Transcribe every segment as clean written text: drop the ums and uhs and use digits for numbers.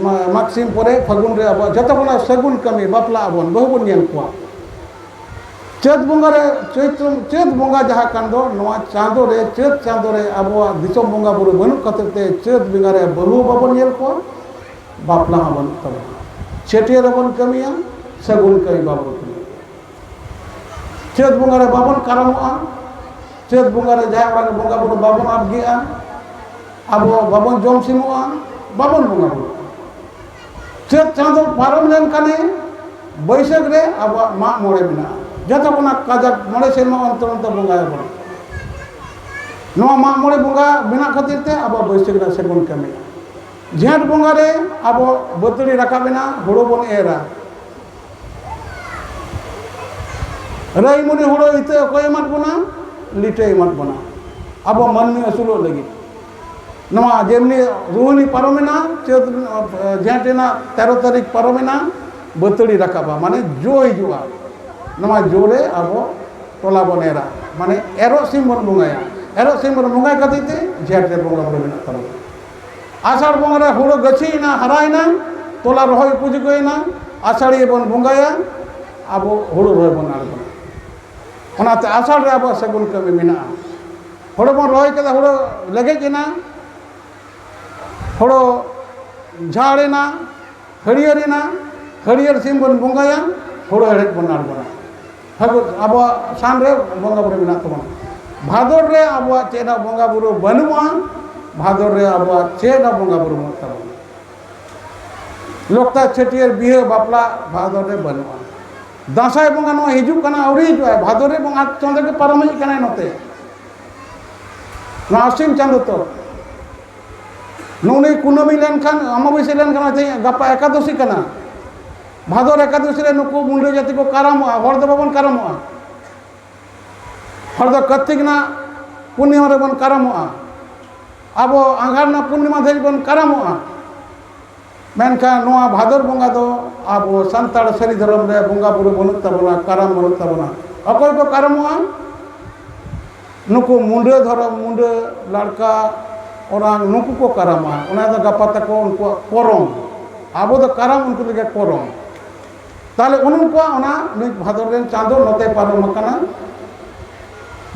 मागसिम परे फागुन रे अब जत बना सगुन कमी बापला अबन बहु बन नेल को चैत बंगा रे चैत बंगा जहाँ कान दो नवा चांदो रे चैत चांदो रे अब दिसम बंगा बुरु बनु कते चैत बंगा रे बहु बाबन नेल को बापला बन तब छेटिया बन कमिया सगुन कमी बाबन चैत बंगा रे बाबन कारामोआ चैत बंगा रे जहाँ वाला बंगा बुरु बाबन आबगिया अब बाबन जम सिमुआ बाबन बंगा बुरु चैत चांदो पारम लेन काने बैसाख रे अब माग मोड़े बिना जत बना काजक मोड़े सेमा अंतर अंतर बंगा बन नवा माग मोड़े बंगा बिना खातिर ते अब बैसाख रे सगुन कमी झेंट बंगा रे अब बतड़ी रखा बिना हुड़ो बन एरा रई मुनि हुड़ो इते कोई मत बना लिटे मत बना अब मन में असुलो लगी नवा जेमनी रोहिणी पारमेना जेंटेना 13 तारीख पारमेना बतड़ी रखाबा माने जो हिजुआ नवा जोरे अब टोला बनेरा माने एरो सिम बन बुंगाया एरो सिम बन बुंगाय कतीते जेंटे बंगा बनेना तब आषाढ़ बंगा रे हुड़ो गछीना हरायना टोला रोहय पूज गयना आषाढ़ी बन बुंगाया अब हुड़ो रोहय बन आड़बना ओनाते आषाढ़ रे अब सगुन कमी मेना हुड़ो बन रोहय केदा हुड़ो लगेजना हुड़ो झाड़ेना हरियरेना हरियर सिम बन बुंगाया हुड़ो हेड़े बन आड़बना अब सान रे बंगा बुरु मेना तबना भादर रे अब चेना बंगा बुरु बनुआ भादर रे अब चेना बंगा बुरु तबना लोकता छेटियर बिहे बापला भादर रे बनुआ दासाय बंगा नो हिजु कना औरी हिजुआ भादर रे बंगा चंद के पारमई कना नते ना आसिम चांद तो नुनी कुनमी लेन खान अमाबैसा लेन खान ते गप्पा एकादशी कना भादर एकादशी रे नुकु मुंडे जाति को कारामोआ हर दो बन कारामोआ हर दो कार्तिक ना पूर्णिमा रे बन कारामोआ अब आंगार ना पूर्णिमा धरि बन कारामोआ मेनका नोआ भादर बंगा दो अब संताड़ सरी धर्म रे बंगा बुरु बनुत तबना काराम बनुत तबना अकोय को कारामोआ नुकु मुंडे धर्म मुंडे लड़का orang nuku ko karama ona da gapata ko unko korong abo da karam unko lege korong tale unun ko ona ni bhador ren chando note parom kana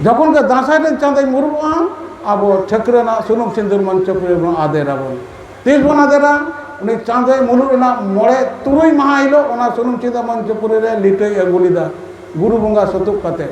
jokon ke dasai ren chandai muruba abo thakre na sunum sindur mancho pure adera bon tis bon adera uni chandai mulur na mole turui maha ilo ona sunum sindur mancho pure re litai agulida guru bunga sotuk kate